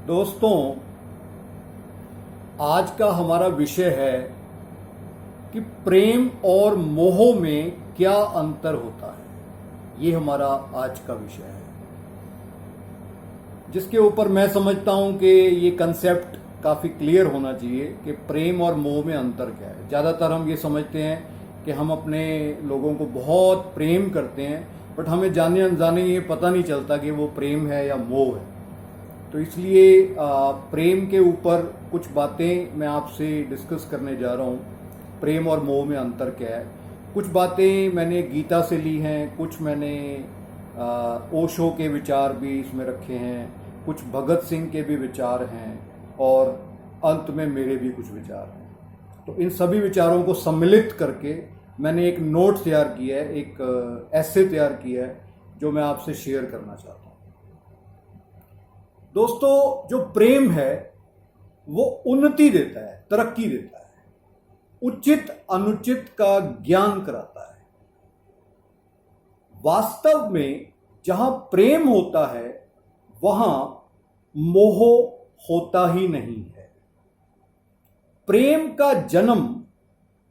दोस्तों, आज का हमारा विषय है कि प्रेम और मोह में क्या अंतर होता है। ये हमारा आज का विषय है, जिसके ऊपर मैं समझता हूं कि ये कंसेप्ट काफ़ी क्लियर होना चाहिए कि प्रेम और मोह में अंतर क्या है। ज़्यादातर हम ये समझते हैं कि हम अपने लोगों को बहुत प्रेम करते हैं, बट हमें जाने अनजाने ये पता नहीं चलता कि वो प्रेम है या मोह है। तो इसलिए प्रेम के ऊपर कुछ बातें मैं आपसे डिस्कस करने जा रहा हूँ। प्रेम और मोह में अंतर क्या है। कुछ बातें मैंने गीता से ली हैं, कुछ मैंने ओशो के विचार भी इसमें रखे हैं, कुछ भगत सिंह के भी विचार हैं और अंत में मेरे भी कुछ विचार हैं। तो इन सभी विचारों को सम्मिलित करके मैंने एक नोट तैयार किया है, एक ऐसे तैयार किया है जो मैं आपसे शेयर करना चाहता हूँ। दोस्तों, जो प्रेम है वो उन्नति देता है, तरक्की देता है, उचित अनुचित का ज्ञान कराता है। वास्तव में जहां प्रेम होता है वहां मोह होता ही नहीं है। प्रेम का जन्म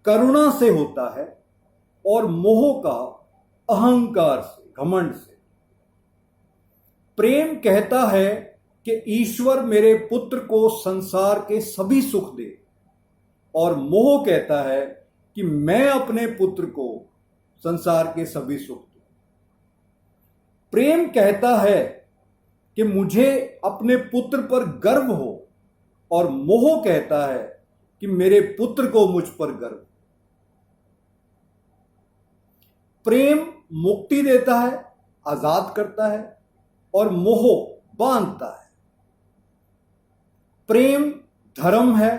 करुणा से होता है और मोह का अहंकार से, घमंड से। प्रेम कहता है कि ईश्वर मेरे पुत्र को संसार के सभी सुख दे, और मोह कहता है कि मैं अपने पुत्र को संसार के सभी सुख दूं। प्रेम कहता है कि मुझे अपने पुत्र पर गर्व हो, और मोह कहता है कि मेरे पुत्र को मुझ पर गर्व। प्रेम मुक्ति देता है, आजाद करता है, और मोह बांधता है। प्रेम धर्म है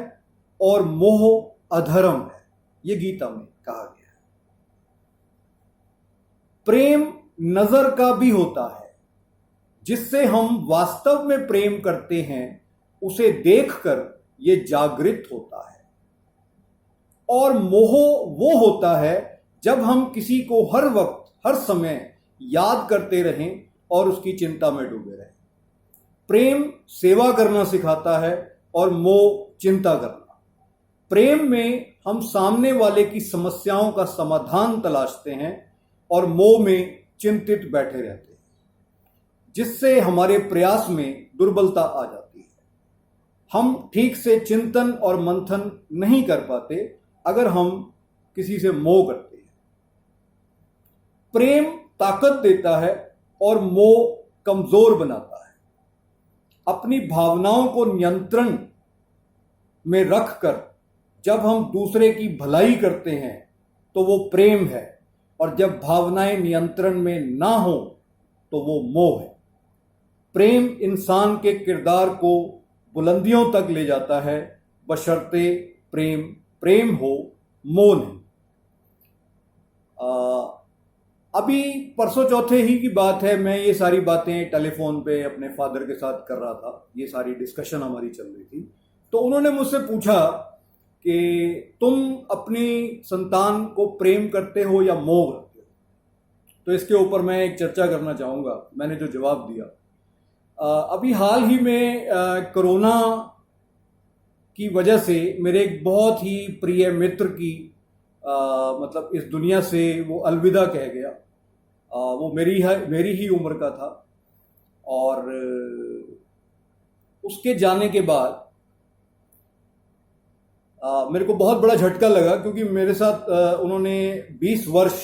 और मोह अधर्म है, ये गीता में कहा गया है। प्रेम नजर का भी होता है, जिससे हम वास्तव में प्रेम करते हैं उसे देखकर ये जागृत होता है। और मोह वो होता है जब हम किसी को हर वक्त हर समय याद करते रहें और उसकी चिंता में डूबे रहें। प्रेम सेवा करना सिखाता है और मोह चिंता करना। प्रेम में हम सामने वाले की समस्याओं का समाधान तलाशते हैं और मोह में चिंतित बैठे रहते हैं, जिससे हमारे प्रयास में दुर्बलता आ जाती है। हम ठीक से चिंतन और मंथन नहीं कर पाते अगर हम किसी से मोह करते हैं। प्रेम ताकत देता है और मोह कमजोर बनाता है। अपनी भावनाओं को नियंत्रण में रखकर जब हम दूसरे की भलाई करते हैं तो वो प्रेम है, और जब भावनाएं नियंत्रण में ना हो तो वो मोह है। प्रेम इंसान के किरदार को बुलंदियों तक ले जाता है, बशर्ते प्रेम प्रेम हो, मोह नहीं। अभी परसों चौथे ही की बात है, मैं ये सारी बातें टेलीफोन पे अपने फादर के साथ कर रहा था। ये सारी डिस्कशन हमारी चल रही थी, तो उन्होंने मुझसे पूछा कि तुम अपनी संतान को प्रेम करते हो या मोह करते हो। तो इसके ऊपर मैं एक चर्चा करना चाहूँगा। मैंने जो जवाब दिया, अभी हाल ही में कोरोना की वजह से मेरे एक बहुत ही प्रिय मित्र की मतलब इस दुनिया से वो अलविदा कह गया। वो मेरी ही उम्र का था, और उसके जाने के बाद मेरे को बहुत बड़ा झटका लगा, क्योंकि मेरे साथ उन्होंने 20 वर्ष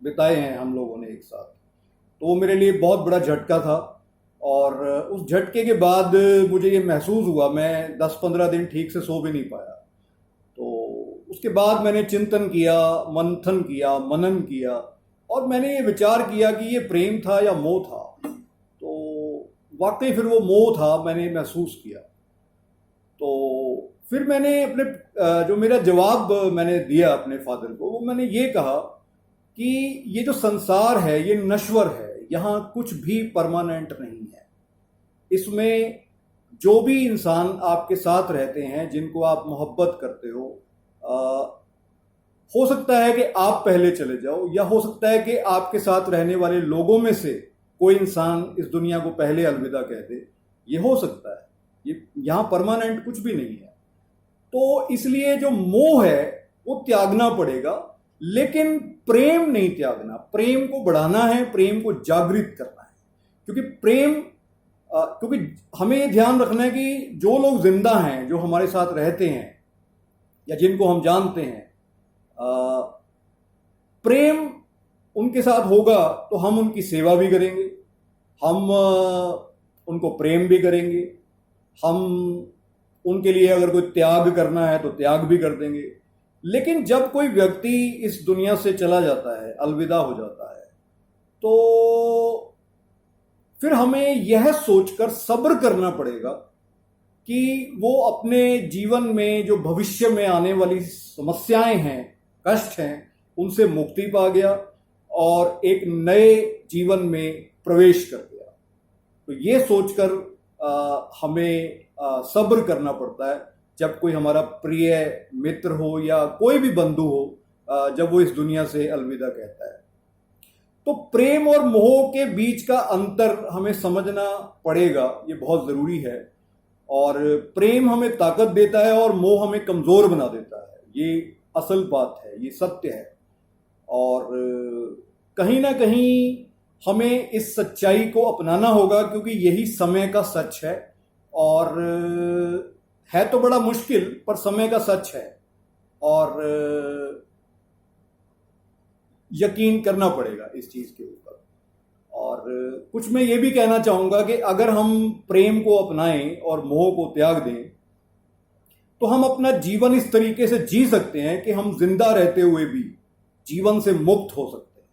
बिताए हैं हम लोगों ने एक साथ। तो वो मेरे लिए बहुत बड़ा झटका था, और उस झटके के बाद मुझे ये महसूस हुआ, मैं 10-15 दिन ठीक से सो भी नहीं पाया। तो उसके बाद मैंने चिंतन किया, मंथन किया, मनन किया, और मैंने ये विचार किया कि ये प्रेम था या मोह था। तो वाकई फिर वो मोह था, मैंने महसूस किया। तो फिर मैंने अपने जो मेरा जवाब मैंने दिया अपने फादर को, वो मैंने ये कहा कि ये जो संसार है ये नश्वर है, यहाँ कुछ भी परमानेंट नहीं है। इसमें जो भी इंसान आपके साथ रहते हैं, जिनको आप मोहब्बत करते हो सकता है कि आप पहले चले जाओ, या हो सकता है कि आपके साथ रहने वाले लोगों में से कोई इंसान इस दुनिया को पहले अलविदा कह दे। ये हो सकता है, ये यहाँ परमानेंट कुछ भी नहीं है। तो इसलिए जो मोह है वो त्यागना पड़ेगा, लेकिन प्रेम नहीं त्यागना। प्रेम को बढ़ाना है, प्रेम को जागृत करना है। क्योंकि क्योंकि हमें ये ध्यान रखना है कि जो लोग जिंदा हैं, जो हमारे साथ रहते हैं या जिनको हम जानते हैं, प्रेम उनके साथ होगा तो हम उनकी सेवा भी करेंगे, हम उनको प्रेम भी करेंगे, हम उनके लिए अगर कोई त्याग करना है तो त्याग भी कर देंगे। लेकिन जब कोई व्यक्ति इस दुनिया से चला जाता है, अलविदा हो जाता है, तो फिर हमें यह सोचकर सब्र करना पड़ेगा कि वो अपने जीवन में जो भविष्य में आने वाली समस्याएं हैं, कष्ट हैं, उनसे मुक्ति पा गया और एक नए जीवन में प्रवेश कर गया। तो ये सोचकर हमें सब्र करना पड़ता है जब कोई हमारा प्रिय मित्र हो या कोई भी बंधु हो, जब वो इस दुनिया से अलविदा कहता है। तो प्रेम और मोह के बीच का अंतर हमें समझना पड़ेगा, ये बहुत जरूरी है। और प्रेम हमें ताकत देता है और मोह हमें कमजोर बना देता है, ये असल बात है, ये सत्य है। और कहीं ना कहीं हमें इस सच्चाई को अपनाना होगा, क्योंकि यही समय का सच है। और है तो बड़ा मुश्किल, पर समय का सच है और यकीन करना पड़ेगा इस चीज के ऊपर। और कुछ मैं ये भी कहना चाहूंगा कि अगर हम प्रेम को अपनाएं और मोह को त्याग दें, तो हम अपना जीवन इस तरीके से जी सकते हैं कि हम जिंदा रहते हुए भी जीवन से मुक्त हो सकते हैं।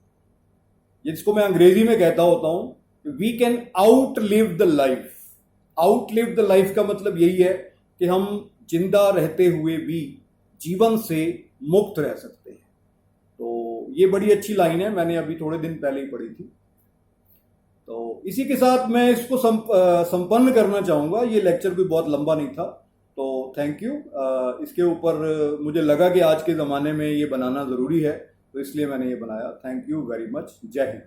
जिसको मैं अंग्रेजी में कहता होता हूं, we can outlive the life. Outlive the life का मतलब यही है कि हम जिंदा रहते हुए भी जीवन से मुक्त रह सकते हैं। तो ये बड़ी अच्छी लाइन है, मैंने अभी थोड़े दिन पहले ही पढ़ी थी। तो इसी के साथ मैं इसको संपन्न करना चाहूँगा। ये लेक्चर कोई बहुत लंबा नहीं था, तो थैंक यू। इसके ऊपर मुझे लगा कि आज के ज़माने में ये बनाना ज़रूरी है, तो इसलिए मैंने ये बनाया। Thank you very much. जय हिंद।